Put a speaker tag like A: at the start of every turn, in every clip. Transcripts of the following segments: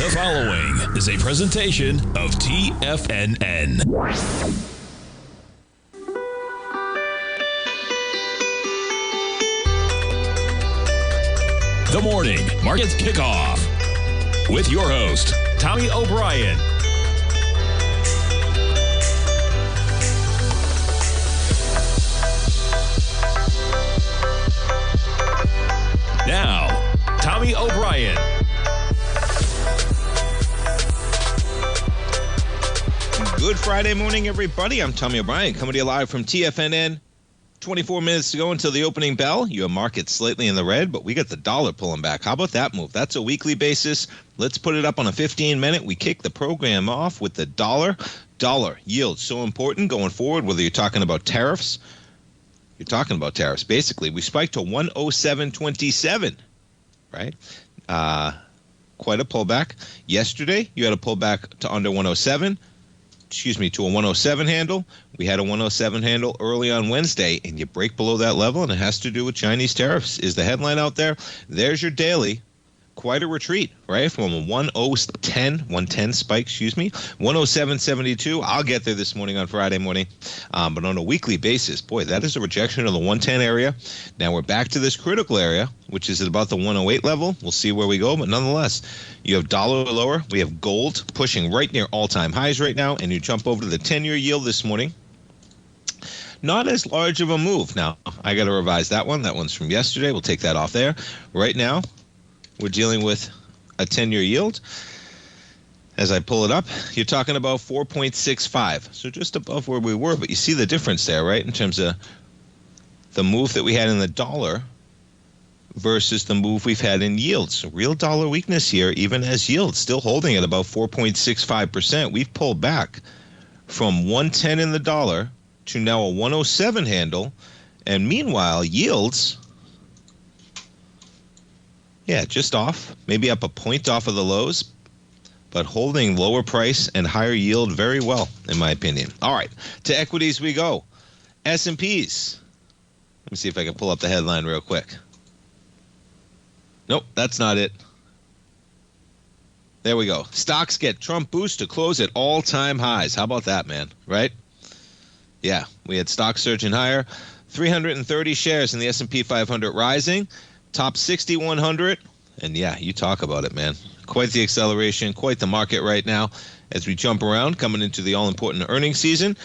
A: The following is a presentation of TFNN. The Morning Market Kickoff with your host, Tommy O'Brien. Now, Tommy O'Brien.
B: Good Friday morning, everybody. I'm Tommy O'Brien, coming to you live from TFNN. 24 minutes to go until the opening bell. Your market's slightly in the red, but we got the dollar pulling back. How about that move? That's a weekly basis. Let's put it up on a 15-minute. We kick the program off with the dollar. Dollar yield, so important going forward, whether you're talking about tariffs. You're talking about tariffs. Basically, we spiked to 107.27, right? Quite a pullback. Yesterday, you had a pullback to under 107. To a 107 handle. We had a 107 handle early on Wednesday, and you break below that level, and it has to do with Chinese tariffs is the headline out there. There's your daily. Quite a retreat, right? From a 110 spike, 107.72. I'll get there this morning on Friday morning. But on a weekly basis, boy, that is a rejection of the 110 area. Now we're back to this critical area, which is at about the 108 level. We'll see where we go, but nonetheless, you have dollar lower. We have gold pushing right near all-time highs right now, and you jump over to the 10-year yield this morning. Not as large of a move. Now, I got to revise that one. That one's from yesterday. We'll take that off there. Right now, we're dealing with a 10-year yield. As I pull it up, you're talking about 4.65. So just above where we were, but you see the difference there, right? In terms of the move that we had in the dollar versus the move we've had in yields. So real dollar weakness here, even as yields still holding at about 4.65%. We've pulled back from 110 in the dollar to now a 107 handle. And meanwhile, yields, just off, maybe up a point off of the lows, but holding lower price and higher yield very well, in my opinion. All right, to equities we go. S&Ps. Let me see if I can pull up the headline real quick. Nope, that's not it. There we go. Stocks get Trump boost to close at all-time highs. How about that, man? Right? Yeah, we had stocks surging higher. 330 shares in the S&P 500 rising. Top 6,100, and you talk about it, man. Quite the acceleration, quite the market right now as we jump around, coming into the all-important earnings season.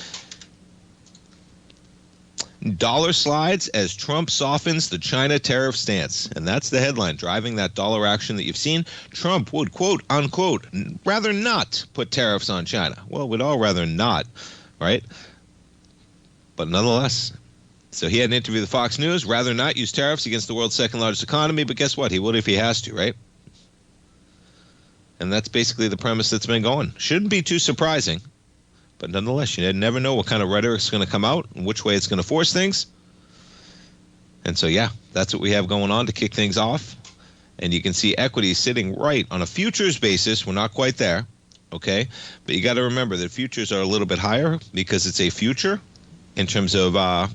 B: Dollar slides as Trump softens the China tariff stance, and that's the headline, driving that dollar action that you've seen. Trump would, quote, unquote, rather not put tariffs on China. Well, we'd all rather not, right? But nonetheless, so he had an interview with Fox News, rather not use tariffs against the world's second largest economy, but guess what? He would if he has to, right? And that's basically the premise that's been going. Shouldn't be too surprising, but nonetheless, you never know what kind of rhetoric's going to come out and which way it's going to force things. And so, that's what we have going on to kick things off. And you can see equities sitting right on a futures basis. We're not quite there, okay? But you got to remember that futures are a little bit higher because it's a future in terms of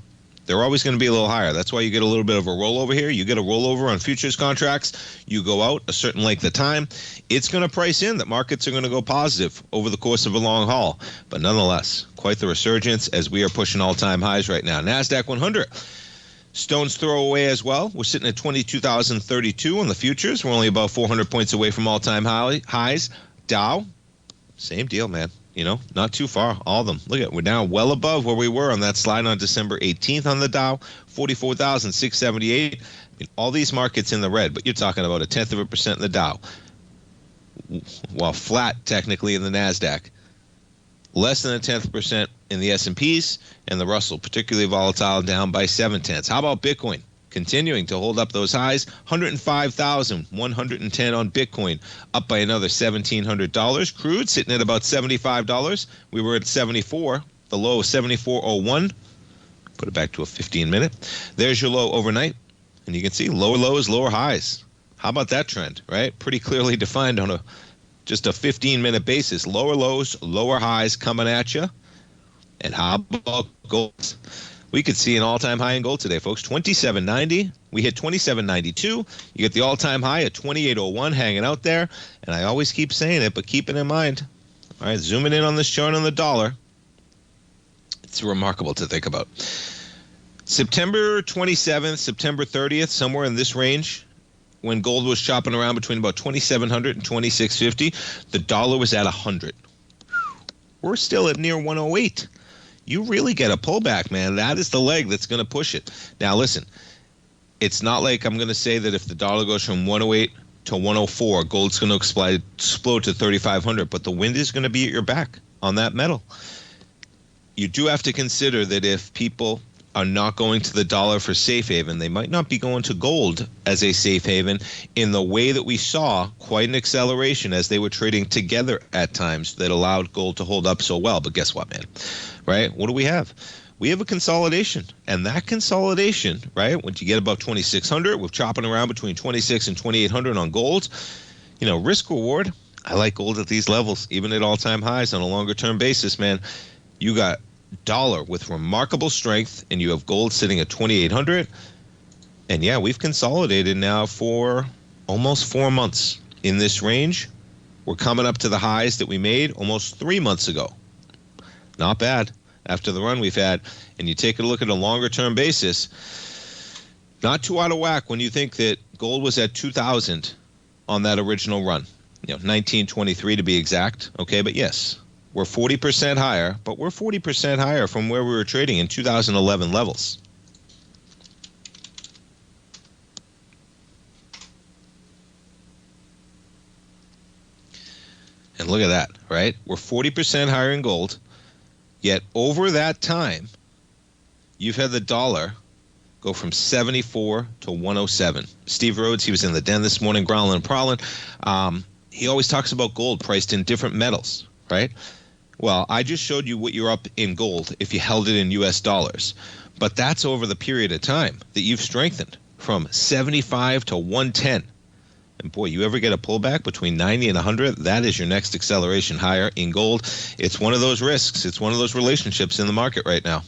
B: they're always going to be a little higher. That's why you get a little bit of a rollover here. You get a rollover on futures contracts. You go out a certain length of time. It's going to price in that markets are going to go positive over the course of a long haul. But nonetheless, quite the resurgence as we are pushing all-time highs right now. NASDAQ 100. Stone's throw away as well. We're sitting at 22,032 on the futures. We're only about 400 points away from all-time highs. Dow, same deal, man. Not too far, all of them. Look at, we're now well above where we were on that slide on December 18th on the Dow, 44,678. All these markets in the red, but you're talking about 0.1% in the Dow. While flat technically in the NASDAQ. Less than 0.1% in the S&Ps, and the Russell, particularly volatile, down by 0.7. How about Bitcoin? Continuing to hold up those highs, 105,110 on Bitcoin, up by another $1,700. Crude sitting at about $75. We were at 74, the low of 74.01. Put it back to a 15-minute. There's your low overnight, and you can see lower lows, lower highs. How about that trend, right? Pretty clearly defined on just a 15-minute basis. Lower lows, lower highs coming at you. And how about gold? We could see an all-time high in gold today, folks. 27.90. We hit 27.92. You get the all-time high at 28.01 hanging out there. And I always keep saying it, but keep it in mind. All right, zooming in on this chart on the dollar. It's remarkable to think about. September 27th, September 30th, somewhere in this range, when gold was chopping around between about 2,700 and 2,650, the dollar was at 100. We're still at near 108. You really get a pullback, man. That is the leg that's going to push it. Now, listen, it's not like I'm going to say that if the dollar goes from 108 to 104, gold's going to explode to 3,500, but the wind is going to be at your back on that metal. You do have to consider that if people are not going to the dollar for safe haven, they might not be going to gold as a safe haven in the way that we saw quite an acceleration as they were trading together at times that allowed gold to hold up so well. But guess what, man? Right? What do we have? We have a consolidation. And that consolidation, right, once you get above 2,600, we're chopping around between 26 and 2,800 on gold. You know, risk reward, I like gold at these levels, even at all-time highs on a longer-term basis, man. You got dollar with remarkable strength, and you have gold sitting at 2,800. And yeah, we've consolidated now for almost 4 months in this range. We're coming up to the highs that we made almost 3 months ago. Not bad after the run we've had. And you take a look at a longer term basis, not too out of whack when you think that gold was at 2,000 on that original run, 1923 to be exact. Okay, but yes, we're 40% higher, but we're 40% higher from where we were trading in 2011 levels. And look at that, right? We're 40% higher in gold, yet over that time, you've had the dollar go from 74 to 107. Steve Rhodes, he was in the den this morning, growling and prowling. He always talks about gold priced in different metals, right? Well, I just showed you what you're up in gold if you held it in U.S. dollars. But that's over the period of time that you've strengthened from 75 to 110. And boy, you ever get a pullback between 90 and 100, that is your next acceleration higher in gold. It's one of those risks. It's one of those relationships in the market right now.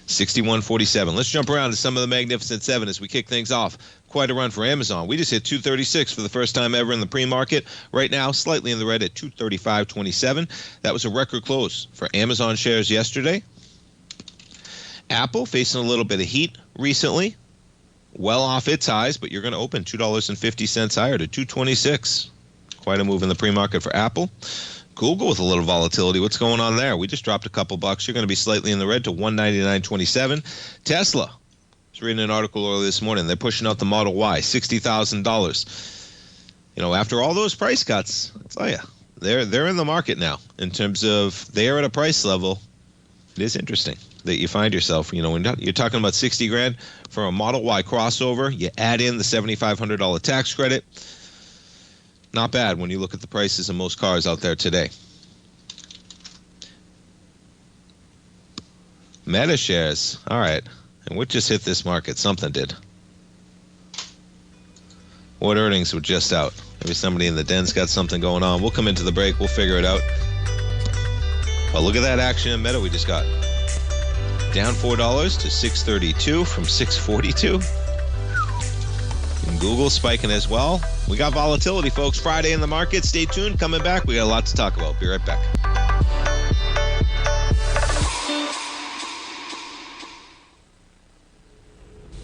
B: $61.47. Let's jump around to some of the Magnificent Seven as we kick things off. Quite a run for Amazon. We just hit 236 for the first time ever in the pre-market. Right now, slightly in the red at 235.27. That was a record close for Amazon shares yesterday. Apple facing a little bit of heat recently. Well off its highs, but you're going to open $2.50 higher to 226. Quite a move in the pre-market for Apple. Google with a little volatility. What's going on there? We just dropped a couple bucks. You're going to be slightly in the red to 199.27. Tesla. I was reading an article earlier this morning. They're pushing out the Model Y, $60,000. After all those price cuts, I'll tell you, they're in the market now in terms of they are at a price level. It is interesting that you find yourself, when you're talking about 60 grand for a Model Y crossover, you add in the $7,500 tax credit. Not bad when you look at the prices of most cars out there today. Meta shares. All right. And what just hit this market? Something did. What earnings were just out? Maybe somebody in the den's got something going on. We'll come into the break. We'll figure it out. Well, look at that action in Meta we just got. Down $4 to $632 from $642. And Google spiking as well. We got volatility, folks. Friday in the market. Stay tuned. Coming back. We got a lot to talk about. Be right back.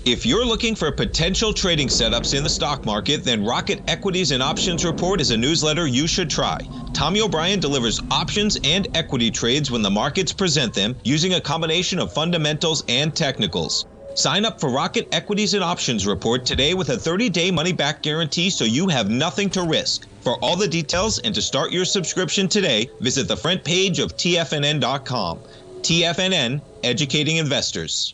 B: If you're looking for potential trading setups in the stock market, then Rocket Equities and Options Report is a newsletter you should try. Tommy O'Brien delivers options and equity trades when the markets present them using a combination of fundamentals and technicals. Sign up for Rocket Equities and Options Report today with a 30-day money-back guarantee so you have nothing to risk. For all the details and to start your subscription today, visit the front page of TFNN.com. TFNN, educating investors.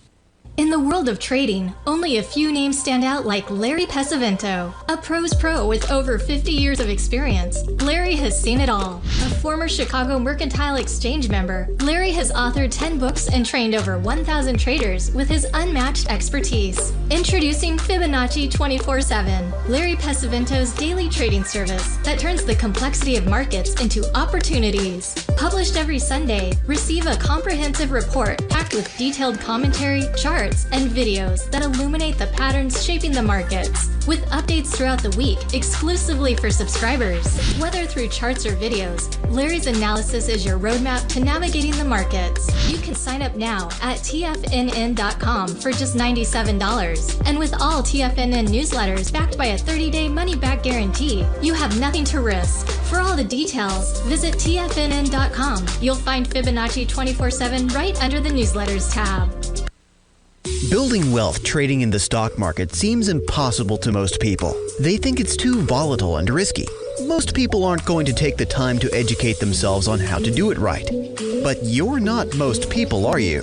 C: In the world of trading, only a few names stand out like Larry Pesavento. A pro's pro with over 50 years of experience, Larry has seen it all. A former Chicago Mercantile Exchange member, Larry has authored 10 books and trained over 1,000 traders with his unmatched expertise. Introducing Fibonacci 24/7, Larry Pesavento's daily trading service that turns the complexity of markets into opportunities. Published every Sunday, receive a comprehensive report packed with detailed commentary, charts, and videos that illuminate the patterns shaping the markets, with updates throughout the week exclusively for subscribers. Whether through charts or videos, Larry's analysis is your roadmap to navigating the markets. You can sign up now at TFNN.com for just $97. And with all TFNN newsletters backed by a 30-day money-back guarantee, you have nothing to risk. For all the details, visit TFNN.com. You'll find Fibonacci 24/7 right under the newsletters tab.
D: Building wealth trading in the stock market seems impossible to most people. They think it's too volatile and risky. Most people aren't going to take the time to educate themselves on how to do it right. But you're not most people, are you?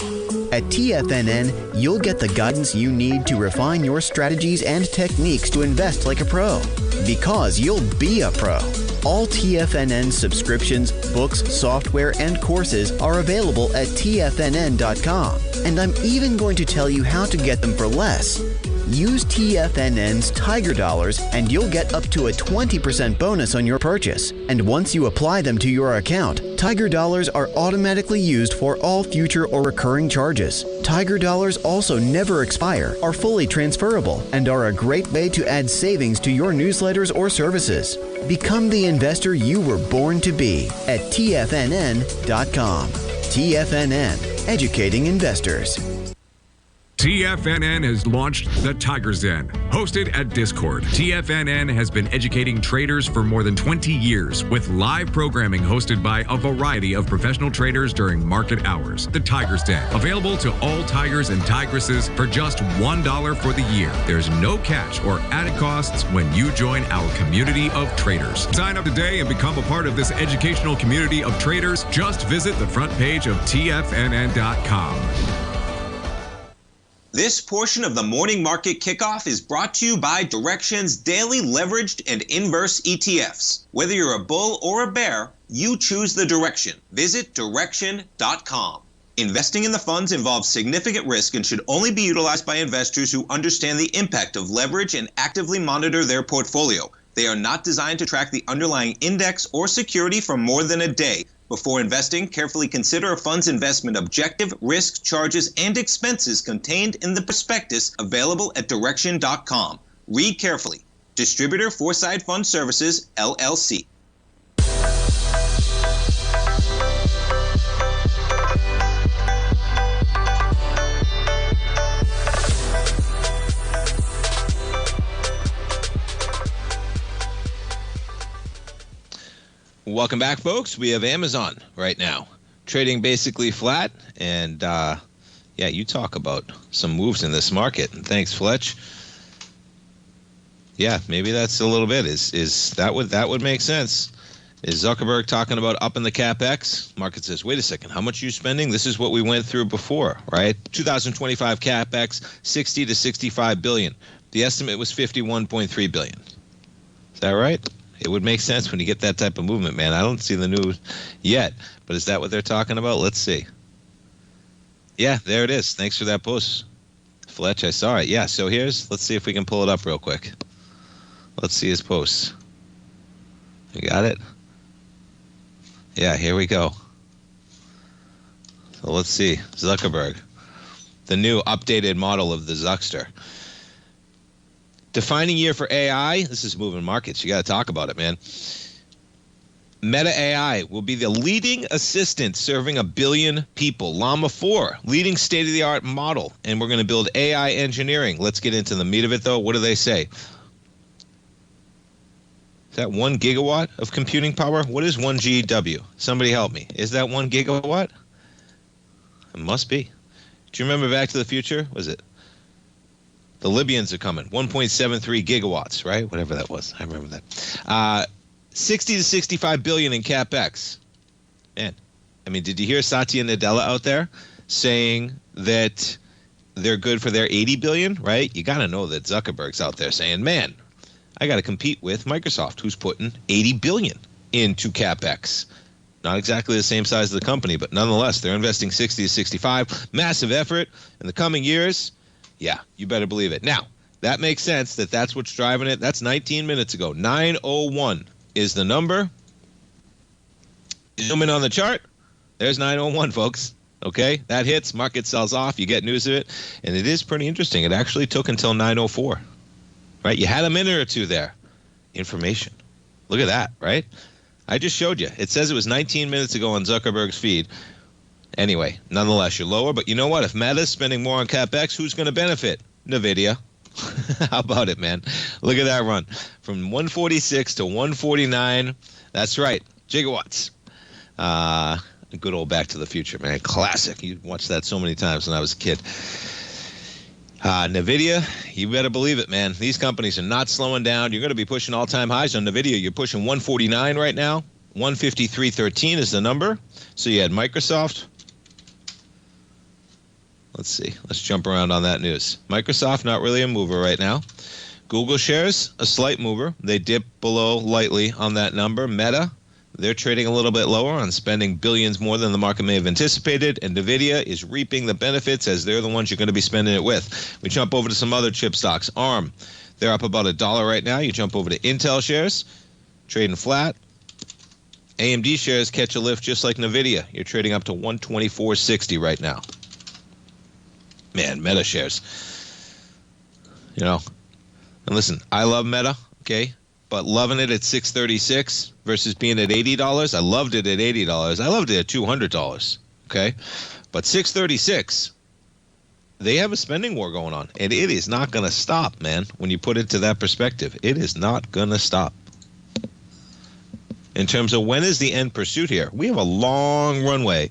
D: At TFNN, you'll get the guidance you need to refine your strategies and techniques to invest like a pro. Because you'll be a pro. All TFNN subscriptions, books, software, and courses are available at TFNN.com. And I'm even going to tell you how to get them for less. Use TFNN's Tiger Dollars and you'll get up to a 20% bonus on your purchase. And once you apply them to your account, Tiger Dollars are automatically used for all future or recurring charges. Tiger Dollars also never expire, are fully transferable, and are a great way to add savings to your newsletters or services. Become the investor you were born to be at TFNN.com. TFNN, educating investors.
E: TFNN has launched the Tiger's Den. Hosted at Discord, TFNN has been educating traders for more than 20 years with live programming hosted by a variety of professional traders during market hours. The Tiger's Den, available to all tigers and tigresses for just $1 for the year. There's no catch or added costs when you join our community of traders. Sign up today and become a part of this educational community of traders. Just visit the front page of TFNN.com.
B: This portion of the Morning Market Kickoff is brought to you by Direxion's daily leveraged and inverse ETFs. Whether you're a bull or a bear, you choose the direction. Visit Direxion.com. Investing in the funds involves significant risk and should only be utilized by investors who understand the impact of leverage and actively monitor their portfolio. They are not designed to track the underlying index or security for more than a day. Before investing, carefully consider a fund's investment objective, risk, charges, and expenses contained in the prospectus available at Direxion.com. Read carefully. Distributor Foreside Fund Services, LLC. Welcome back, folks. We have Amazon right now, trading basically flat. And, yeah, you talk about some moves in this market. And thanks, Fletch. Yeah, maybe that's a little bit. Is that would make sense? Is Zuckerberg talking about upping the CapEx? Market says, wait a second, how much are you spending? This is what we went through before, right? 2025 CapEx, 60 to 65 billion. The estimate was 51.3 billion. Is that right? It would make sense when you get that type of movement, man. I don't see the news yet, but is that what they're talking about? Let's see. Yeah, there it is. Thanks for that post, Fletch. I saw it. Yeah, so let's see if we can pull it up real quick. Let's see his post. You got it? Yeah, here we go. So let's see. Zuckerberg, the new updated model of the Zuckster. Defining year for AI. This is moving markets. You got to talk about it, man. Meta AI will be the leading assistant serving 1 billion people. Llama 4, leading state-of-the-art model. And we're going to build AI engineering. Let's get into the meat of it, though. What do they say? Is that 1 gigawatt of computing power? What is 1 GW? Somebody help me. Is that 1 gigawatt? It must be. Do you remember Back to the Future? Was it? The Libyans are coming. 1.73 gigawatts, right? Whatever that was. I remember that. 60 to 65 billion in CapEx. Man, I mean, did you hear Satya Nadella out there saying that they're good for their 80 billion, right? You got to know that Zuckerberg's out there saying, man, I got to compete with Microsoft, who's putting 80 billion into CapEx. Not exactly the same size of the company, but nonetheless, they're investing 60 to 65. Massive effort in the coming years. Yeah, you better believe it. Now, that makes sense that that's what's driving it. That's 19 minutes ago. 9:01 is the number. Zoom in on the chart. There's 9:01, folks. Okay, that hits, market sells off, you get news of it, and it is pretty interesting. It actually took until 9:04, right? You had a minute or two there. Information. Look at that, right? I just showed you. It says it was 19 minutes ago on Zuckerberg's feed. Anyway, nonetheless, you're lower, but you know what? If Meta's spending more on CapEx, who's going to benefit? NVIDIA. How about it, man? Look at that run. From 146 to 149. That's right, gigawatts. Good old Back to the Future, man. Classic. You watched that so many times when I was a kid. NVIDIA, you better believe it, man. These companies are not slowing down. You're going to be pushing all-time highs on NVIDIA. You're pushing 149 right now. 153.13 is the number. So you had Microsoft. Let's see. Let's jump around on that news. Microsoft, not really a mover right now. Google shares, a slight mover. They dip below lightly on that number. Meta, they're trading a little bit lower on spending billions more than the market may have anticipated, and NVIDIA is reaping the benefits as they're the ones you're going to be spending it with. We jump over to some other chip stocks. ARM, they're up about $1 right now. You jump over to Intel shares, trading flat. AMD shares catch a lift just like NVIDIA. You're trading up to 124.60 right now. Man, Meta shares. You know, and listen, I love Meta, okay? But loving it at $636 versus being at $80. I loved it at $80. I loved it at $200. Okay, but $636. They have a spending war going on, and it is not going to stop, man. When you put it to that perspective, it is not going to stop. In terms of when is the end pursuit here, we have a long runway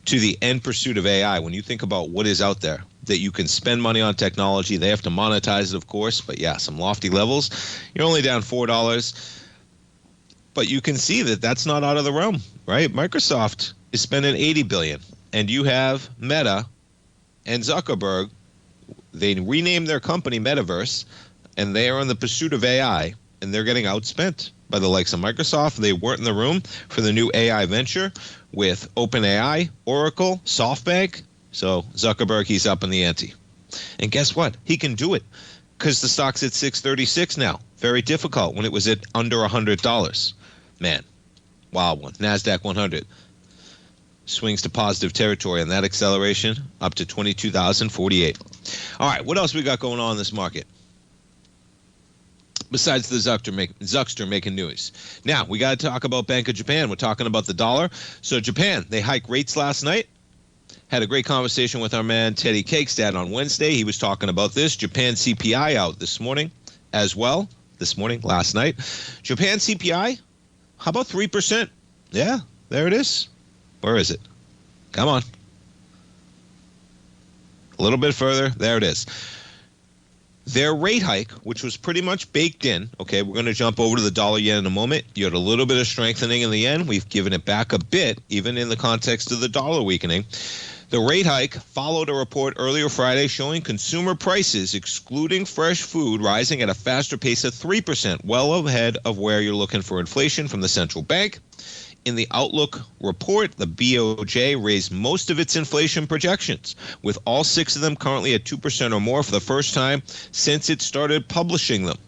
B: to the end pursuit of AI. When you think about what is out there, that you can spend money on technology, they have to monetize it, of course, but yeah, some lofty levels. You're only down $4, but you can see that that's not out of the realm, right? Microsoft is spending $80 billion, and you have Meta and Zuckerberg. They renamed their company Metaverse, and they are in the pursuit of AI, and they're getting outspent by the likes of Microsoft. They weren't in the room for the new AI venture with OpenAI, Oracle, SoftBank. So Zuckerberg, he's up in the ante. And guess what? He can do it because the stock's at $636 now. Very difficult when it was at under $100. Man, wild one. NASDAQ 100 swings to positive territory on that acceleration up to 22,048. All right, what else we got going on in this market? Besides the Zuckster making news. Now, we got to talk about Bank of Japan. We're talking about the dollar. So Japan, they hiked rates last night. Had a great conversation with our man Teddy Cakestad on Wednesday. He was talking about this. Japan CPI out this morning as well. Last night. Japan CPI, how about 3%? Yeah, there it is. Where is it? Come on. A little bit further. There it is. Their rate hike, which was pretty much baked in, okay, we're going to jump over to the dollar yen in a moment. You had a little bit of strengthening in the yen. We've given it back a bit, even in the context of the dollar weakening. The rate hike followed a report earlier Friday showing consumer prices, excluding fresh food, rising at a faster pace of 3%, well ahead of where you're looking for inflation from the central bank. In the Outlook report, the BOJ raised most of its inflation projections, with all 6 of them currently at 2% or more for the first time since it started publishing them.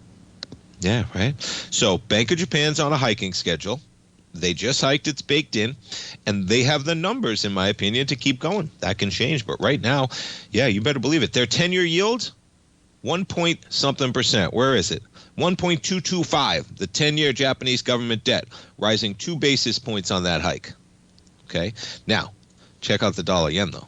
B: Yeah, right. So Bank of Japan's on a hiking schedule. They just hiked, it's baked in, and they have the numbers, in my opinion, to keep going. That can change, but right now, yeah, you better believe it. Their 10-year yield, 1-point-something%. Where is it? 1.225, the 10-year Japanese government debt, rising 2 basis points on that hike. Okay, now, check out the dollar yen, though.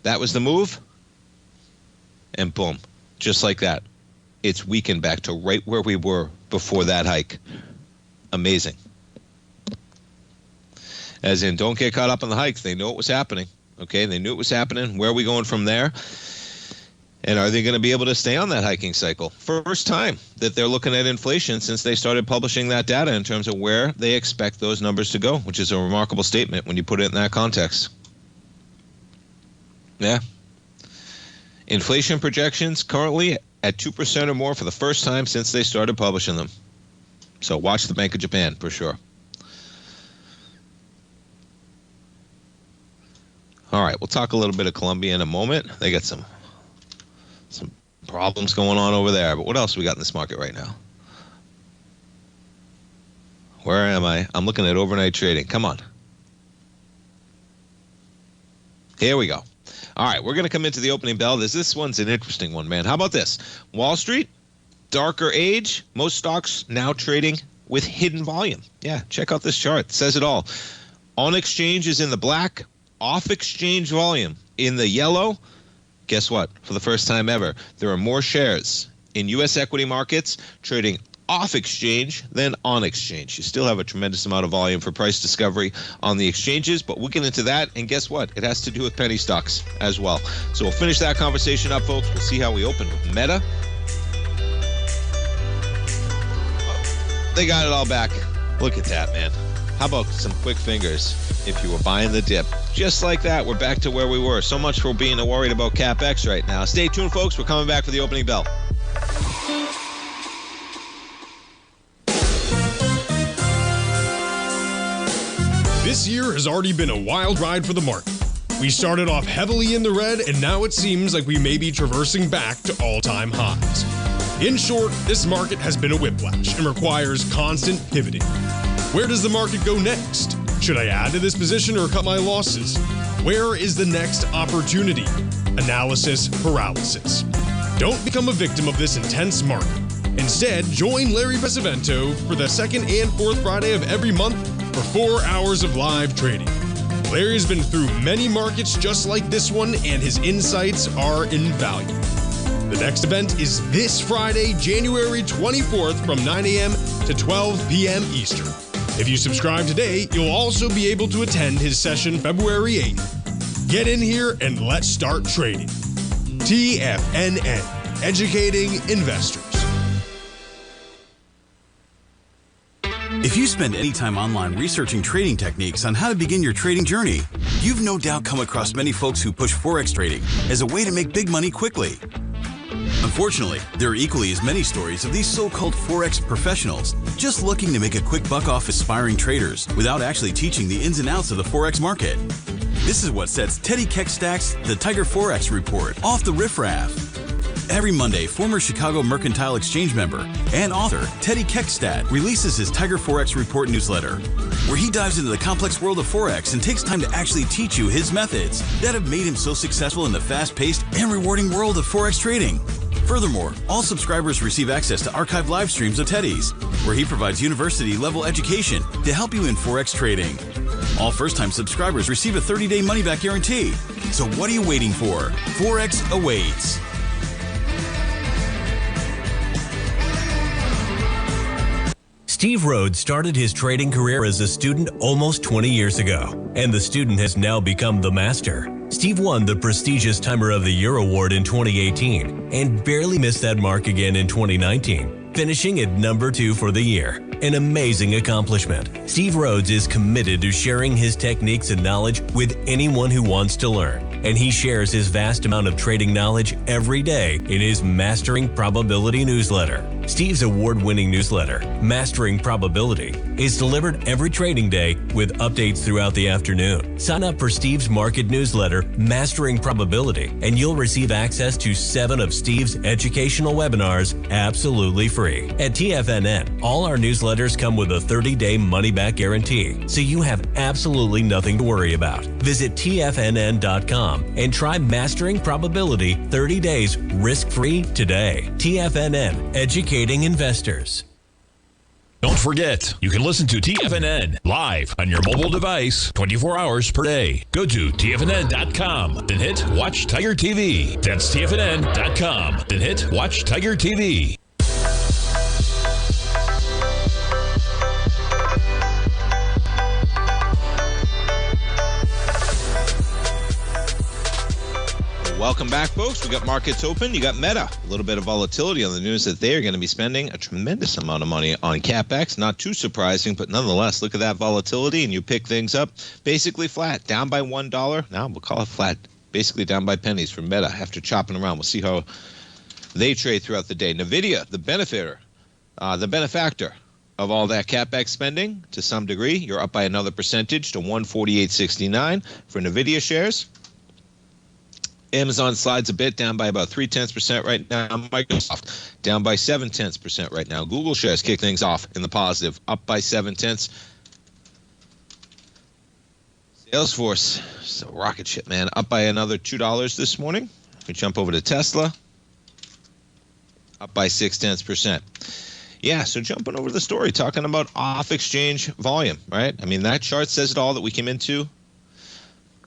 B: That was the move. And boom, just like that, it's weakened back to right where we were before that hike. Amazing. As in, don't get caught up in the hikes. They know it was happening. Okay, they knew it was happening. Where are we going from there? And are they going to be able to stay on that hiking cycle? First time that they're looking at inflation since they started publishing that data in terms of where they expect those numbers to go, which is a remarkable statement when you put it in that context. Yeah. Inflation projections currently at 2% or more for the first time since they started publishing them. So watch the Bank of Japan for sure. All right, we'll talk a little bit of Colombia in a moment. They got some problems going on over there. But what else we got in this market right now? Where am I? I'm looking at overnight trading. Come on. Here we go. All right, we're going to come into the opening bell. This one's an interesting one, man. How about this? Wall Street, darker age. Most stocks now trading with hidden volume. Yeah, check out this chart. It says it all. On exchange is in the black. Off exchange volume in the yellow. Guess what? For the first time ever, there are more shares in U.S. equity markets trading off exchange than on exchange. You still have a tremendous amount of volume for price discovery on the exchanges, but we'll get into that. And guess what? It has to do with penny stocks as well. So we'll finish that conversation up, folks. We'll see how we open with Meta. They got it all back. Look at that, man. How about some quick fingers if you were buying the dip? Just like that, we're back to where we were. So much for being worried about CapEx right now. Stay tuned, folks. We're coming back for the opening bell.
F: This year has already been a wild ride for the market. We started off heavily in the red, and now it seems like we may be traversing back to all-time highs. In short, this market has been a whiplash and requires constant pivoting. Where does the market go next? Should I add to this position or cut my losses? Where is the next opportunity? Analysis paralysis. Don't become a victim of this intense market. Instead, join Larry Pesavento for the second and fourth Friday of every month for 4 hours of live trading. Larry has been through many markets just like this one, and his insights are invaluable. The next event is this Friday, January 24th from 9 a.m. to 12 p.m. Eastern. If you subscribe today, you'll also be able to attend his session February 8th. Get in here and let's start trading. TFNN, educating investors.
G: If you spend any time online researching trading techniques on how to begin your trading journey, you've no doubt come across many folks who push Forex trading as a way to make big money quickly. Unfortunately, there are equally as many stories of these so-called Forex professionals just looking to make a quick buck off aspiring traders without actually teaching the ins and outs of the Forex market. This is what sets Teddy Keckstack's The Tiger Forex Report off the riffraff. Every Monday, former Chicago Mercantile Exchange member and author Teddy Keckstack releases his Tiger Forex Report newsletter, where he dives into the complex world of Forex and takes time to actually teach you his methods that have made him so successful in the fast-paced and rewarding world of Forex trading. Furthermore, all subscribers receive access to archived live streams of Teddy's, where he provides university-level education to help you in Forex trading. All first-time subscribers receive a 30-day money-back guarantee. So what are you waiting for? Forex awaits.
H: Steve Rhodes started his trading career as a student almost 20 years ago, and the student has now become the master. Steve won the prestigious Timer of the Year award in 2018 and barely missed that mark again in 2019, finishing at number 2 for the year. An amazing accomplishment. Steve Rhodes is committed to sharing his techniques and knowledge with anyone who wants to learn, and he shares his vast amount of trading knowledge every day in his Mastering Probability newsletter. Steve's award-winning newsletter, Mastering Probability, is delivered every trading day with updates throughout the afternoon. Sign up for Steve's market newsletter, Mastering Probability, and you'll receive access to 7 of Steve's educational webinars absolutely free. At TFNN, all our newsletters come with a 30-day money-back guarantee, so you have absolutely nothing to worry about. Visit TFNN.com and try Mastering Probability 30 days risk-free today. TFNN, educating investors.
A: Don't forget, you can listen to TFNN live on your mobile device 24 hours per day. Go to TFNN.com, then hit Watch Tiger TV. That's TFNN.com, then hit Watch Tiger TV.
B: Welcome back, folks. We got markets open. You got Meta. A little bit of volatility on the news that they are going to be spending a tremendous amount of money on CapEx. Not too surprising, but nonetheless, look at that volatility, and you pick things up basically flat, down by $1. Now we'll call it flat, basically down by pennies for Meta after chopping around. We'll see how they trade throughout the day. NVIDIA, the benefactor of all that CapEx spending to some degree. You're up by another percentage to 148.69 for NVIDIA shares. Amazon slides a bit, down by about 0.3% right now. Microsoft down by 0.7% right now. Google shares kick things off in the positive, up by 0.7. Salesforce, it's a rocket ship, man, up by another $2 this morning. We jump over to Tesla, up by 0.6%. Yeah, so jumping over to the story, talking about off-exchange volume, right? I mean, that chart says it all that we came into.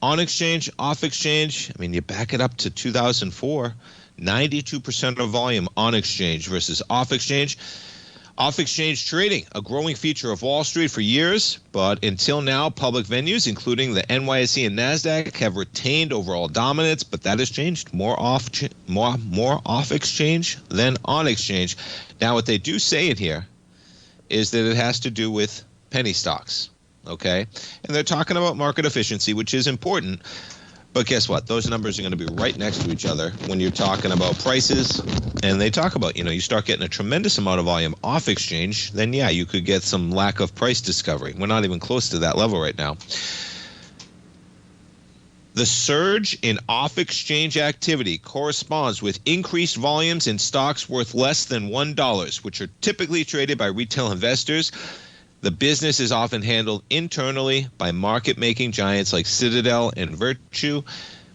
B: On exchange, off exchange, I mean, you back it up to 2004, 92% of volume on exchange versus off exchange. Off exchange trading, a growing feature of Wall Street for years, but until now, public venues, including the NYSE and NASDAQ, have retained overall dominance, but that has changed. More off exchange than on exchange. Now, what they do say in here is that it has to do with penny stocks. Okay, and they're talking about market efficiency, which is important. But guess what? Those numbers are going to be right next to each other when you're talking about prices. And they talk about, you start getting a tremendous amount of volume off exchange, then yeah, you could get some lack of price discovery. We're not even close to that level right now. The surge in off-exchange activity corresponds with increased volumes in stocks worth less than $1, which are typically traded by retail investors. The business is often handled internally by market-making giants like Citadel and Virtue.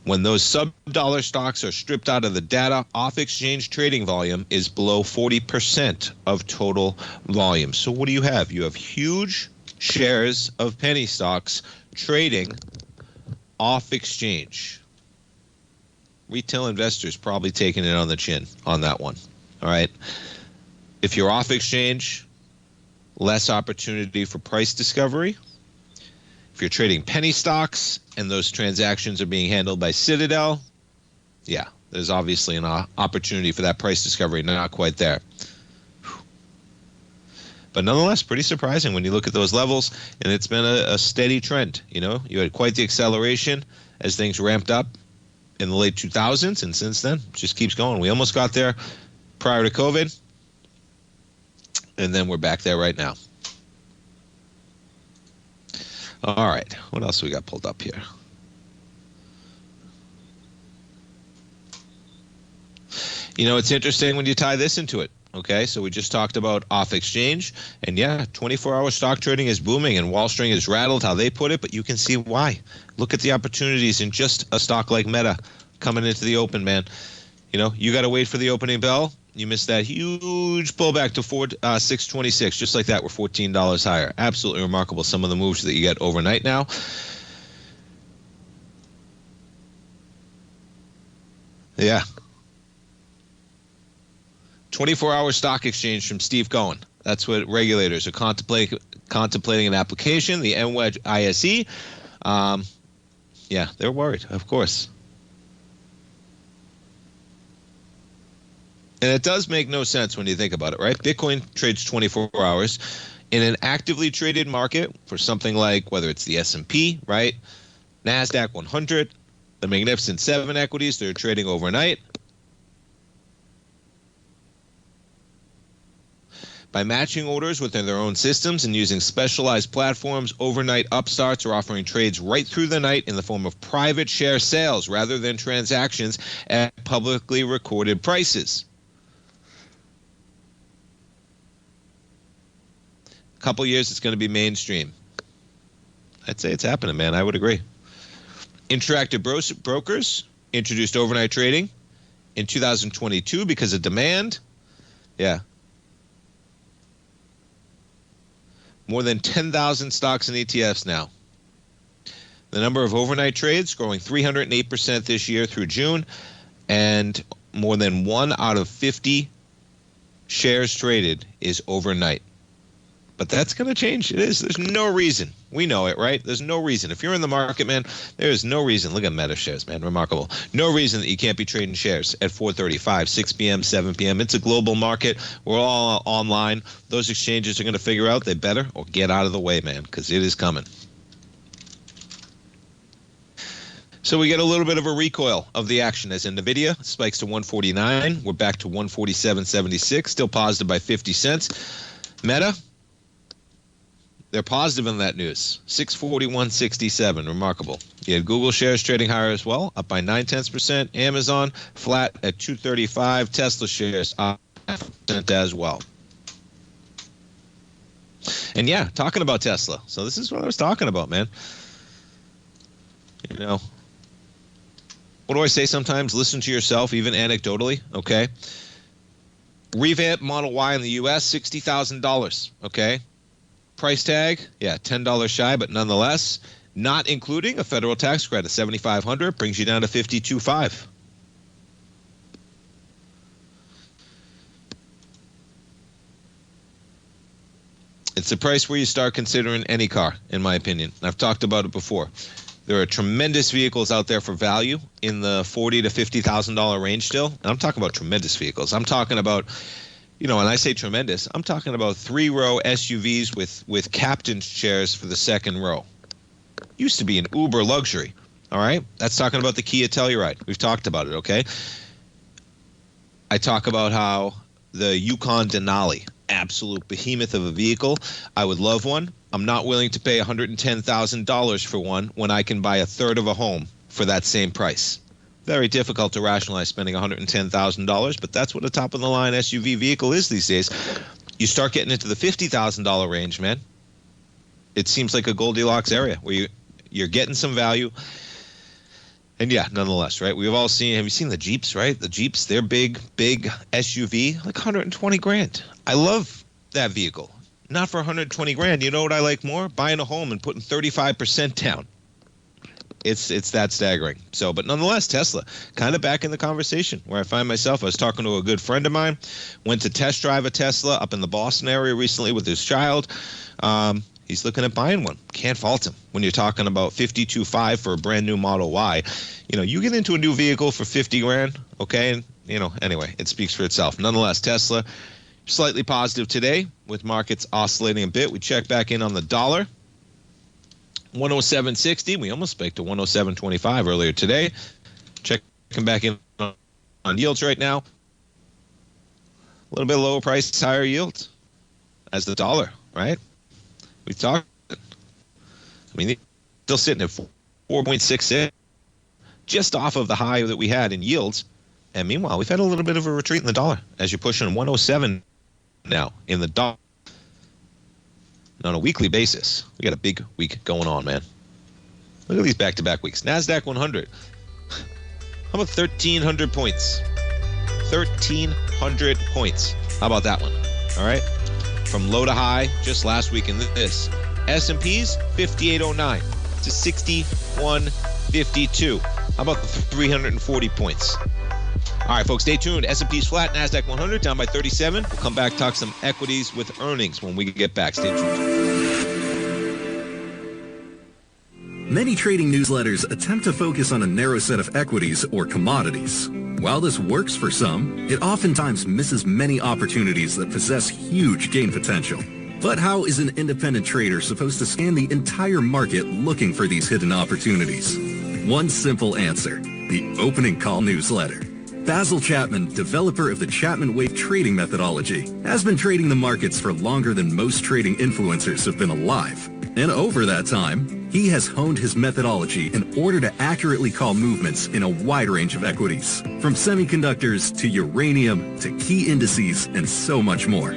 B: When those sub-dollar stocks are stripped out of the data, off-exchange trading volume is below 40% of total volume. So what do you have? You have huge shares of penny stocks trading off-exchange. Retail investors probably taking it on the chin on that one. All right. If you're off-exchange, less opportunity for price discovery. If you're trading penny stocks and those transactions are being handled by Citadel, yeah, there's obviously an opportunity for that price discovery, not quite there. But nonetheless, pretty surprising when you look at those levels, and it's been a steady trend. You had quite the acceleration as things ramped up in the late 2000s, and since then, it just keeps going. We almost got there prior to COVID. And then we're back there right now. All right. What else we got pulled up here? It's interesting when you tie this into it. Okay, so we just talked about off exchange. And yeah, 24-hour stock trading is booming, and Wall Street is rattled, how they put it, but you can see why. Look at the opportunities in just a stock like Meta coming into the open, man. You got to wait for the opening bell. You missed that huge pullback to 626, just like that. We're $14 higher. Absolutely remarkable. Some of the moves that you get overnight now. Yeah. 24-hour stock exchange from Steve Cohen. That's what regulators are contemplating an application. The NYSE. Yeah, they're worried, of course. And it does make no sense when you think about it, right? Bitcoin trades 24 hours. In an actively traded market for something like, whether it's the S&P, right? NASDAQ 100, the Magnificent 7 equities, they're trading overnight. By matching orders within their own systems and using specialized platforms, overnight upstarts are offering trades right through the night in the form of private share sales rather than transactions at publicly recorded prices. Couple years, it's going to be mainstream. I'd say it's happening, man. I would agree. Interactive brokers introduced overnight trading in 2022 because of demand. Yeah. More than 10,000 stocks and ETFs now. The number of overnight trades growing 308% this year through June, and more than 1 out of 50 shares traded is overnight. But that's going to change. It is. There's no reason. We know it, right? There's no reason. If you're in the market, man, there is no reason. Look at Meta shares, man. Remarkable. No reason that you can't be trading shares at 4:35, 6 p.m., 7 p.m. It's a global market. We're all online. Those exchanges are going to figure out they better or get out of the way, man, because it is coming. So we get a little bit of a recoil of the action as NVIDIA spikes to 149. We're back to 147.76, still positive by 50 cents. Meta, they're positive in that news. 641.67, remarkable. You had Google shares trading higher as well, up by 0.9%. Amazon flat at 235. Tesla shares up 0.5% as well. And yeah, talking about Tesla. So this is what I was talking about, man. You know, what do I say sometimes? Listen to yourself, even anecdotally, okay? Revamp Model Y in the U.S., $60,000, okay? Price tag, yeah, $10 shy, but nonetheless, not including a federal tax credit, $7,500, brings you down to $52,500. It's the price where you start considering any car, in my opinion. I've talked about it before. There are tremendous vehicles out there for value in the $40,000 to $50,000 range still. And I'm talking about tremendous vehicles. I'm talking about, you know, when I say tremendous, I'm talking about 3-row SUVs with captain's chairs for the second row. Used to be an Uber luxury, all right? That's talking about the Kia Telluride. We've talked about it, okay? I talk about how the Yukon Denali, absolute behemoth of a vehicle. I would love one. I'm not willing to pay $110,000 for one when I can buy a third of a home for that same price. Very difficult to rationalize spending $110,000, but that's what a top-of-the-line SUV vehicle is these days. You start getting into the $50,000 range, man. It seems like a Goldilocks area where you're getting some value. And yeah, nonetheless, right? We've all seen, have you seen the Jeeps, right? The Jeeps, they're big SUV, like $120,000. I love that vehicle. Not for $120,000. You know what I like more? Buying a home and putting 35% down. It's that staggering. So, but nonetheless, Tesla, kind of back in the conversation where I find myself. I was talking to a good friend of mine, went to test drive a Tesla up in the Boston area recently with his child. He's looking at buying one. Can't fault him when you're talking about $52,500 for a brand new Model Y. You know, you get into a new vehicle for $50,000, okay? And, you know, anyway, it speaks for itself. Nonetheless, Tesla slightly positive today with markets oscillating a bit. We check back in on the dollar. 107.60. We almost spiked to 107.25 earlier today. Checking back in on yields right now. A little bit lower price, higher yields as the dollar, right? We talked. I mean, still sitting at 4.66, just off of the high that we had in yields. And meanwhile, we've had a little bit of a retreat in the dollar as you're pushing 107 now in the dollar. On a weekly basis, we got a big week going on, man. Look at these back-to-back weeks. NASDAQ 100. How about 1,300 points? 1,300 points. How about that one? All right. From low to high just last week in this. S&P's 5809 to 6152. How about the 340 points? All right, folks, stay tuned. S&P's flat, NASDAQ 100 down by 37. We'll come back, talk some equities with earnings when we get back. Stay tuned.
I: Many trading newsletters attempt to focus on a narrow set of equities or commodities. While this works for some, it oftentimes misses many opportunities that possess huge gain potential. But how is an independent trader supposed to scan the entire market looking for these hidden opportunities? One simple answer: the opening call newsletter. Basil Chapman, developer of the Chapman Wave trading methodology, has been trading the markets for longer than most trading influencers have been alive. And over that time, he has honed his methodology in order to accurately call movements in a wide range of equities, from semiconductors to uranium to key indices and so much more.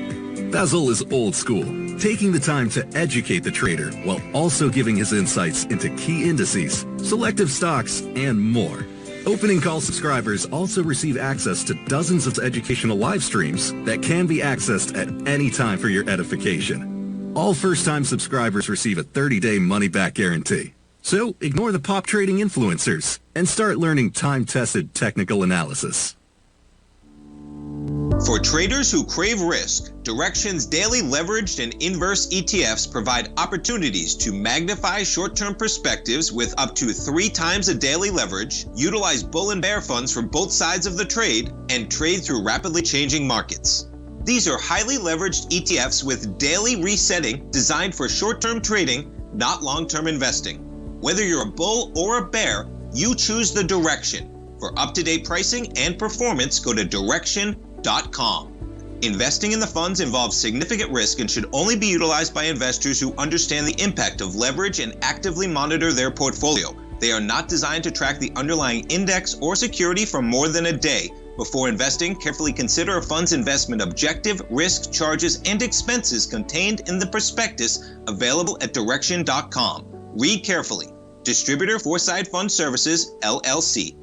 I: Basil is old school, taking the time to educate the trader while also giving his insights into key indices, selective stocks, and more. Opening call subscribers also receive access to dozens of educational live streams that can be accessed at any time for your edification. All first-time subscribers receive a 30-day money-back guarantee. So ignore the pop trading influencers and start learning time-tested technical analysis.
B: For traders who crave risk, Direxion's daily leveraged and inverse ETFs provide opportunities to magnify short-term perspectives with up to 3 times a daily leverage, utilize bull and bear funds from both sides of the trade, and trade through rapidly changing markets. These are highly leveraged ETFs with daily resetting designed for short-term trading, not long-term investing. Whether you're a bull or a bear, you choose the Direxion. For up-to-date pricing and performance, go to Direxion.com. Investing in the funds involves significant risk and should only be utilized by investors who understand the impact of leverage and actively monitor their portfolio. They are not designed to track the underlying index or security for more than a day. Before investing, carefully consider a fund's investment objective, risk, charges, and expenses contained in the prospectus available at Direxion.com. Read carefully. Distributor Foreside Fund Services, LLC.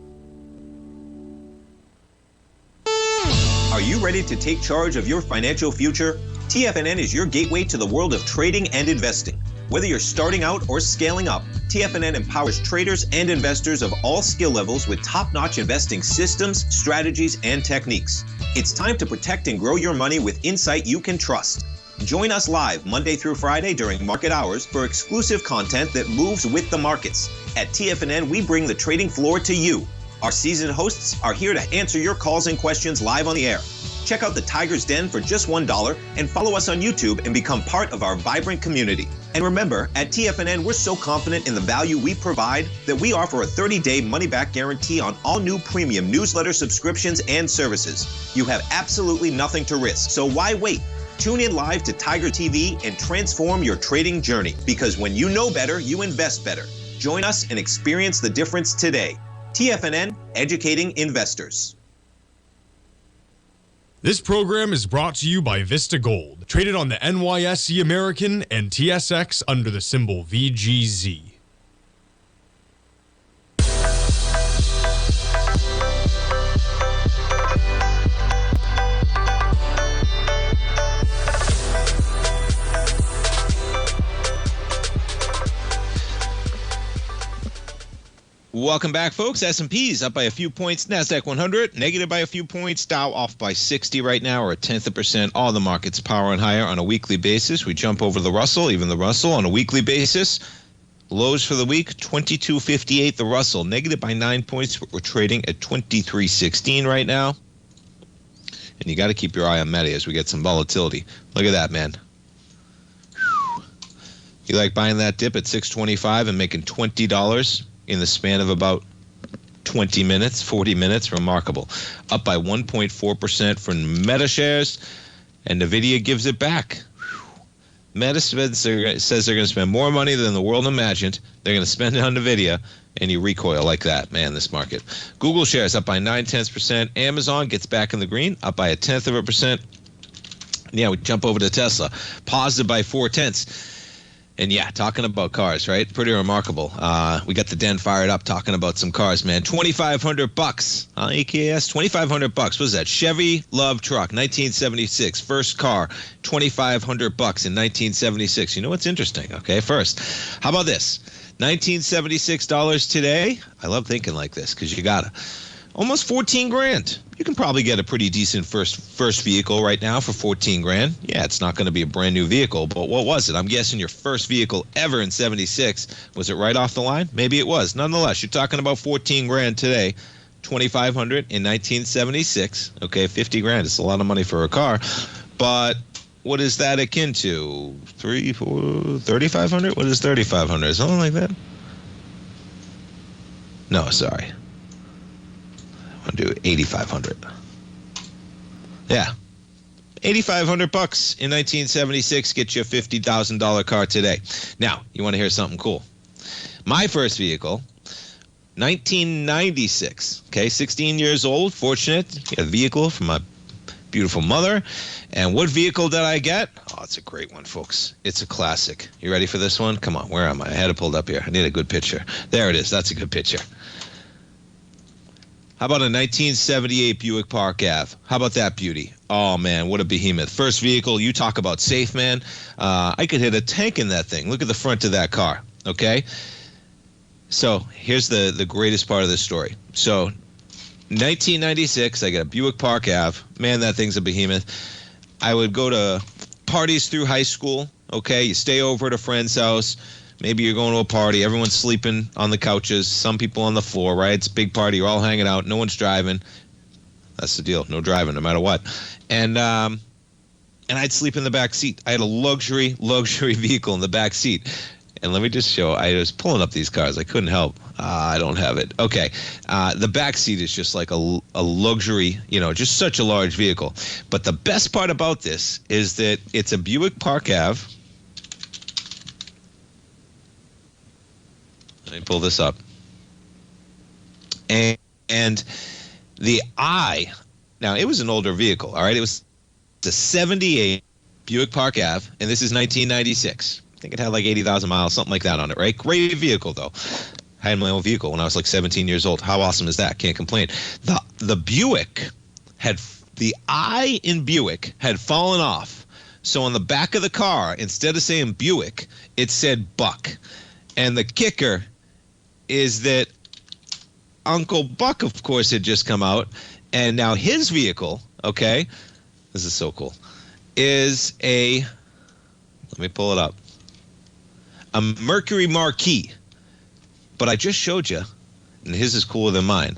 B: Are you ready to take charge of your financial future? TFNN is your gateway to the world of trading and investing. Whether you're starting out or scaling up, TFNN empowers traders and investors of all skill levels with top-notch investing systems, strategies, and techniques. It's time to protect and grow your money with insight you can trust. Join us live Monday through Friday during market hours for exclusive content that moves with the markets. At TFNN, we bring the trading floor to you. Our seasoned hosts are here to answer your calls and questions live on the air. Check out the Tiger's Den for just $1 and follow us on YouTube and become part of our vibrant community. And remember, at TFNN, we're so confident in the value we provide that we offer a 30-day money-back guarantee on all new premium newsletter subscriptions and services. You have absolutely nothing to risk, so why wait? Tune in live to Tiger TV and transform your trading journey, because when you know better, you invest better. Join us and experience the difference today. TFNN, educating investors.
F: This program is brought to you by Vista Gold, traded on the NYSE American and TSX under the symbol VGZ.
B: Welcome back, folks. S&P's up by a few points. NASDAQ 100 negative by a few points. Dow off by 60 right now, or a tenth of a percent. All the markets powering higher on a weekly basis. We jump over the Russell, even the Russell on a weekly basis. Lows for the week, 22.58. The Russell negative by 9 points, but we're trading at 23.16 right now. And you got to keep your eye on Meta as we get some volatility. Look at that, man. You like buying that dip at 625 and making $20 in the span of about 20 minutes, 40 minutes. Remarkable. Up by 1.4% for Meta shares, and NVIDIA gives it back. Meta says they're going to spend more money than the world imagined. They're going to spend it on NVIDIA, and you recoil like that. Man, this market. Google shares up by 0.9%. Amazon gets back in the green, up by 0.1%. Yeah, we jump over to Tesla, positive by 0.4. And yeah, talking about cars, right? Pretty remarkable. We got the den fired up talking about some cars, man. $2,500. EKS, $2,500. What was that? Chevy Love truck, 1976. First car, $2,500 in 1976. You know what's interesting? Okay, first, how about this? $1976 today. I love thinking like this because you gotta. Almost 14 grand. You can probably get a pretty decent first vehicle right now for 14 grand. Yeah, it's not going to be a brand new vehicle, but what was it? I'm guessing your first vehicle ever in 76. Was it right off the line? Maybe it was. Nonetheless, you're talking about 14 grand today. 2,500 in 1976. Okay, 50 grand. It's a lot of money for a car. But what is that akin to? 3,500? What is 3,500? Something like that? No, sorry. I'll do 8,500. Yeah. $8,500 in 1976 gets you a $50,000 car today. Now, you want to hear something cool? My first vehicle, 1996. Okay, 16 years old, fortunate. Get a vehicle from my beautiful mother. And what vehicle did I get? Oh, it's a great one, folks. It's a classic. You ready for this one? Come on, where am I? I had it pulled up here. I need a good picture. There it is. That's a good picture. How about a 1978 Buick Park Ave? How about that beauty? Oh, man, what a behemoth. First vehicle, you talk about safe, man. I could hit a tank in that thing. Look at the front of that car, okay? So here's the greatest part of this story. So 1996, I got a Buick Park Ave. Man, that thing's a behemoth. I would go to parties through high school, okay? You stay over at a friend's house. Maybe you're going to a party. Everyone's sleeping on the couches. Some people on the floor, right? It's a big party. You're all hanging out. No one's driving. That's the deal. No driving, no matter what. And I'd sleep in the back seat. I had a luxury vehicle in the back seat. And let me just show. I was pulling up these cars. I couldn't help. I don't have it. Okay. The back seat is just like a luxury, just such a large vehicle. But the best part about this is that it's a Buick Park Ave. Let me pull this up. And the now it was an older vehicle, all right? It was a 78 Buick Park Ave, and this is 1996. I think it had like 80,000 miles, something like that on it, right? Great vehicle, though. I had my own vehicle when I was like 17 years old. How awesome is that? Can't complain. The Buick the I in Buick had fallen off. So on the back of the car, instead of saying Buick, it said Buck. And the kicker is that Uncle Buck, of course, had just come out. And now his vehicle, okay, this is so cool, is let me pull it up, a Mercury Marquis. But I just showed you, and his is cooler than mine.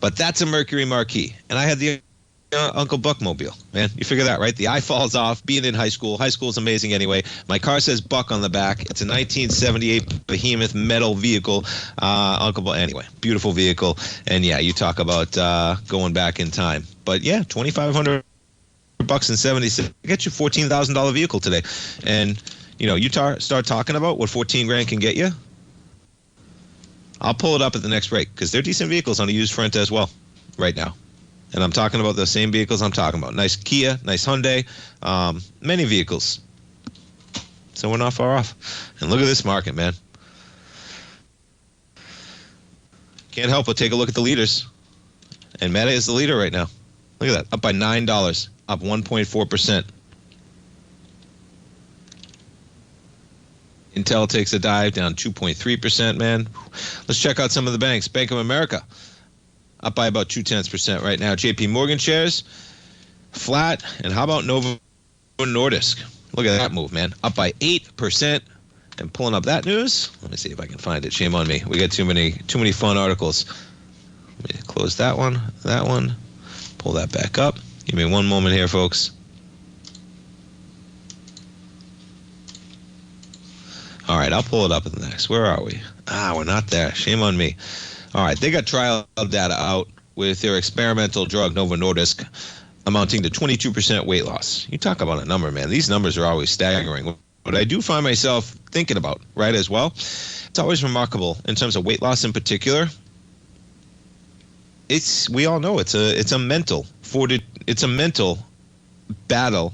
B: But that's a Mercury Marquis. And I had the Uncle Buck mobile. Man, you figure that, right? The eye falls off, being in high school. High school is amazing anyway. My car says Buck on the back. It's a 1978 behemoth metal vehicle. Uncle Buck, anyway, beautiful vehicle. And yeah, you talk about going back in time. But yeah, $2,500 in 76. Get you $14,000 vehicle today. And, you start talking about what 14 grand can get you. I'll pull it up at the next break because they're decent vehicles on a used front as well right now. And I'm talking about the same vehicles I'm talking about. Nice Kia, nice Hyundai, many vehicles. So we're not far off. And look at this market, man. Can't help but take a look at the leaders. And Meta is the leader right now. Look at that, up by $9, up 1.4%. Intel takes a dive, down 2.3%, man. Let's check out some of the banks. Bank of America, up by about 0.2% right now. JP Morgan shares, flat. And how about Novo Nordisk? Look at that move, man. Up by 8%. And pulling up that news. Let me see if I can find it. Shame on me. We got too many fun articles. Let me close that one. Pull that back up. Give me one moment here, folks. All right, I'll pull it up in the next. Where are we? We're not there. Shame on me. All right, they got trial data out with their experimental drug, Novo Nordisk, amounting to 22% weight loss. You talk about a number, man. These numbers are always staggering. What I do find myself thinking about, right, as well, it's always remarkable in terms of weight loss in particular. We all know it's a mental battle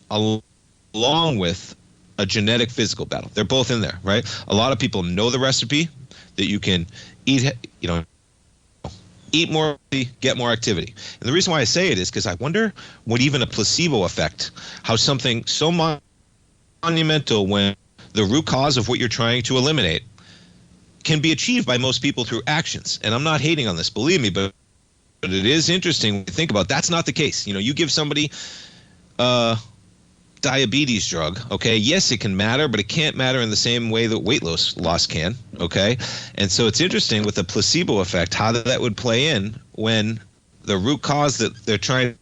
B: along with a genetic physical battle. They're both in there, right? A lot of people know the recipe that you can eat more, get more activity. And the reason why I say it is because I wonder what even a placebo effect, how something so monumental when the root cause of what you're trying to eliminate can be achieved by most people through actions. And I'm not hating on this, believe me, but it is interesting to think about. That's not the case. You give somebody diabetes drug, okay? Yes, it can matter, but it can't matter in the same way that weight loss can, okay? And so it's interesting with the placebo effect, how that would play in when the root cause that they're trying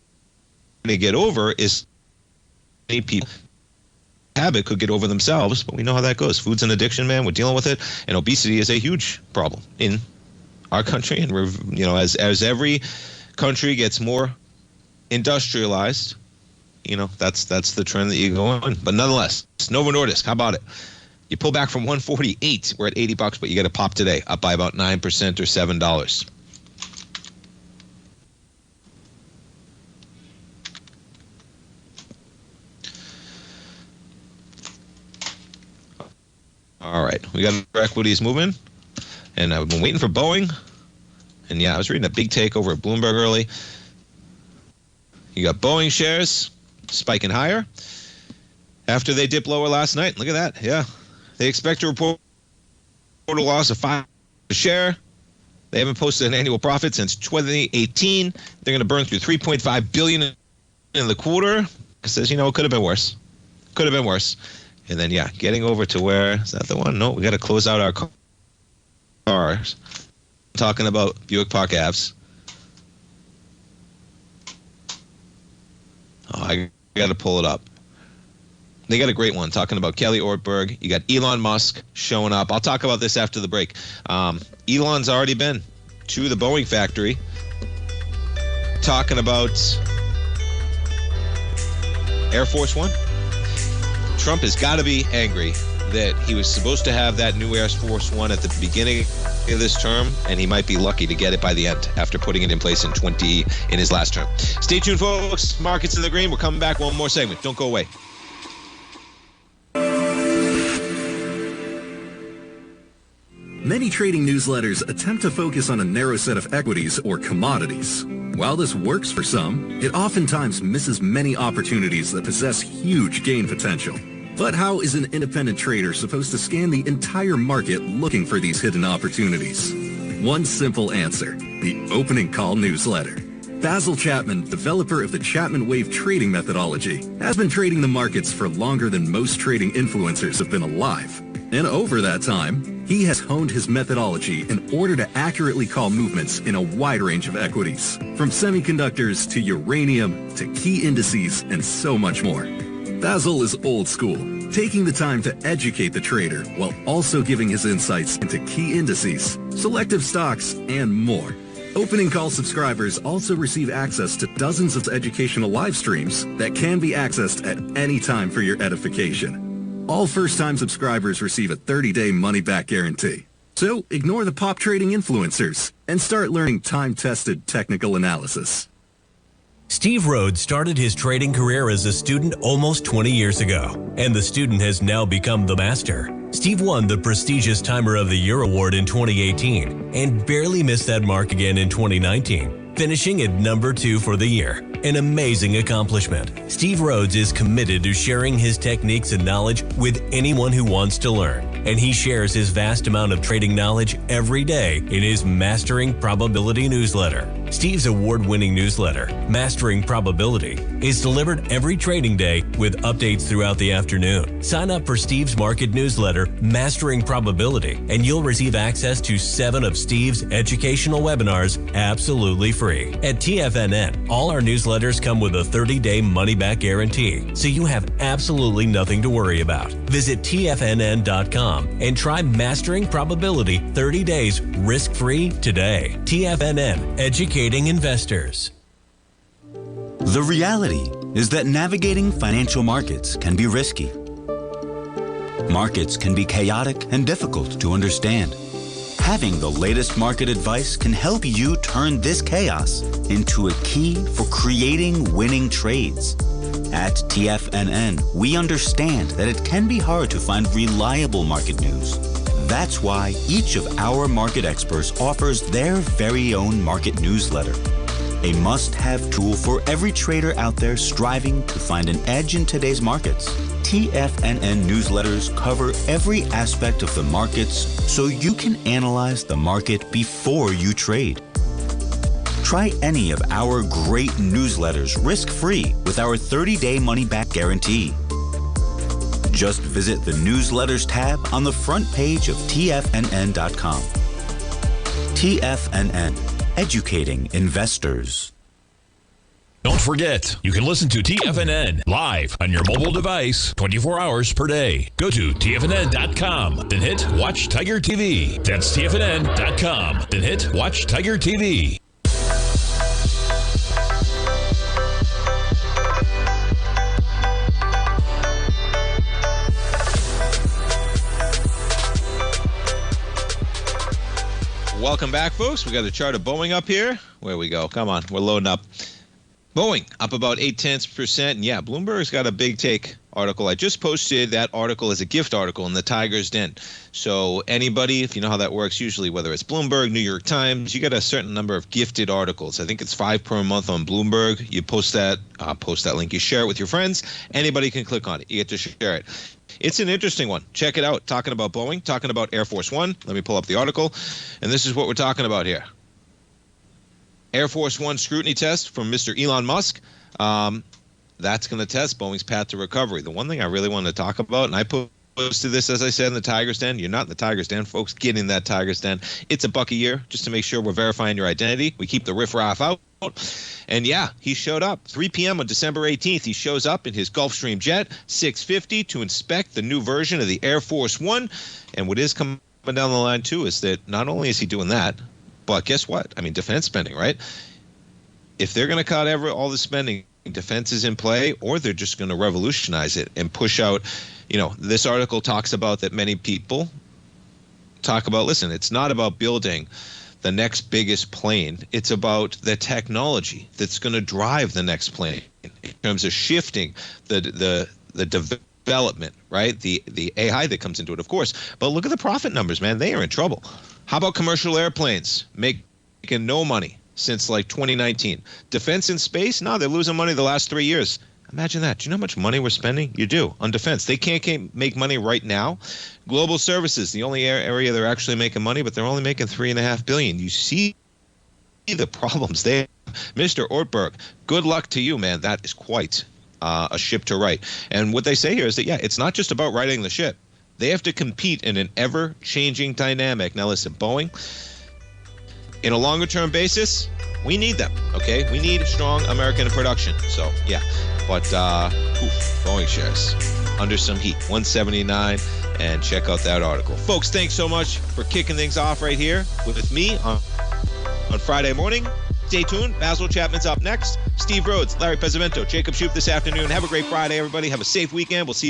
B: to get over is many people habit could get over themselves, but we know how that goes. Food's an addiction, man. We're dealing with it, and obesity is a huge problem in our country. And we're, as every country gets more industrialized, that's the trend that you go on. But nonetheless, Novo Nordisk, how about it? You pull back from 148, we're at $80, but you get a pop today, up by about 9% or $7. All right, we got our equities moving, and I've been waiting for Boeing. And yeah, I was reading a big take over at Bloomberg early. You got Boeing shares spiking higher after they dipped lower last night. Look at that. Yeah. They expect to report a loss of $5 a share. They haven't posted an annual profit since 2018. They're going to burn through $3.5 billion in the quarter. It says, it could have been worse. Could have been worse. And then, getting over to where, is that the one? No, we got to close out our cars. Talking about Buick Park Avs. Oh, I got to pull it up. They got a great one talking about Kelly Ortberg. You got Elon Musk showing up. I'll talk about this after the break. Elon's already been to the Boeing factory talking about Air Force One. Trump has got to be angry that he was supposed to have that new Air Force One at the beginning of this term, and he might be lucky to get it by the end after putting it in place in his last term. Stay tuned, folks. Markets in the green. We're coming back. One more segment. Don't go away.
I: Many trading newsletters attempt to focus on a narrow set of equities or commodities. While this works for some, it oftentimes misses many opportunities that possess huge gain potential. But how is an independent trader supposed to scan the entire market looking for these hidden opportunities? One simple answer: the opening call newsletter. Basil Chapman, developer of the Chapman Wave trading methodology, has been trading the markets for longer than most trading influencers have been alive. And over that time, he has honed his methodology in order to accurately call movements in a wide range of equities, from semiconductors to uranium to key indices and so much more. Basil is old school, taking the time to educate the trader while also giving his insights into key indices, selective stocks, and more. Opening call subscribers also receive access to dozens of educational live streams that can be accessed at any time for your edification. All first-time subscribers receive a 30-day money-back guarantee. So ignore the pop trading influencers and start learning time-tested technical analysis.
H: Steve Rhodes started his trading career as a student almost 20 years ago, and the student has now become the master. Steve won the prestigious Timer of the Year award in 2018 and barely missed that mark again in 2019, finishing at number 2 for the year. An amazing accomplishment. Steve Rhodes is committed to sharing his techniques and knowledge with anyone who wants to learn, and he shares his vast amount of trading knowledge every day in his Mastering Probability newsletter. Steve's award-winning newsletter, Mastering Probability, is delivered every trading day with updates throughout the afternoon. Sign up for Steve's market newsletter, Mastering Probability, and you'll receive access to 7 of Steve's educational webinars absolutely free. At TFNN, all our newsletters come with a 30-day money-back guarantee, so you have absolutely nothing to worry about. Visit TFNN.com and try Mastering Probability 30 days risk-free today. TFNN, educating investors.
J: The reality is that navigating financial markets can be risky. Markets can be chaotic and difficult to understand. Having the latest market advice can help you turn this chaos into a key for creating winning trades. At TFNN, we understand that it can be hard to find reliable market news. That's why each of our market experts offers their very own market newsletter, a must-have tool for every trader out there striving to find an edge in today's markets. TFNN newsletters cover every aspect of the markets so you can analyze the market before you trade. Try any of our great newsletters risk-free with our 30-day money-back guarantee. Just visit the Newsletters tab on the front page of TFNN.com. TFNN, educating investors.
A: Don't forget, you can listen to TFNN live on your mobile device 24 hours per day. Go to TFNN.com, then hit Watch Tiger TV. That's TFNN.com, then hit Watch Tiger TV.
B: Welcome back, folks. We got a chart of Boeing up here. Where we go? Come on, we're loading up. Boeing up about 0.8%. And yeah, Bloomberg's got a big take article. I just posted that article as a gift article in the Tiger's Den. So anybody, if you know how that works, usually whether it's Bloomberg, New York Times, you get a certain number of gifted articles. I think it's 5 per month on Bloomberg. You post that link, you share it with your friends. Anybody can click on it. You get to share it. It's an interesting one. Check it out. Talking about Boeing, talking about Air Force One. Let me pull up the article. And this is what we're talking about here. Air Force One scrutiny test from Mr. Elon Musk. That's going to test Boeing's path to recovery. The one thing I really want to talk about, and I posted this, as I said, in the Tiger's Den. You're not in the Tiger's Den, folks. Get in that Tiger's Den. It's $1 a year just to make sure we're verifying your identity. We keep the riffraff out. And yeah, he showed up. 3 p.m. on December 18th, he shows up in his Gulfstream jet 650 to inspect the new version of the Air Force One. And what is coming down the line, too, is that not only is he doing that, but guess what? I mean, defense spending, right? If they're going to cut all the spending, defense is in play, or they're just going to revolutionize it and push out. This article talks about that many people talk about, listen, it's not about building the next biggest plane. It's about the technology that's going to drive the next plane in terms of shifting the development, right? The AI that comes into it, of course. But look at the profit numbers, man. They are in trouble. How about commercial airplanes making no money since like 2019? Defense and space? No, they're losing money the last 3 years. Imagine that. Do you know how much money we're spending? You do on defense. They can't make money right now. Global services, the only area they're actually making money, but they're only making $3.5 billion. You see the problems there. Mr. Ortberg, good luck to you, man. That is quite a ship to right. And what they say here is that, yeah, it's not just about righting the ship. They have to compete in an ever-changing dynamic. Now, listen, Boeing, in a longer-term basis, we need them, okay? We need strong American production. So, yeah. But, Boeing shares under some heat, 179, and check out that article. Folks, thanks so much for kicking things off right here with me on Friday morning. Stay tuned. Basil Chapman's up next. Steve Rhodes, Larry Pesavento, Jacob Shoup this afternoon. Have a great Friday, everybody. Have a safe weekend. We'll see you back.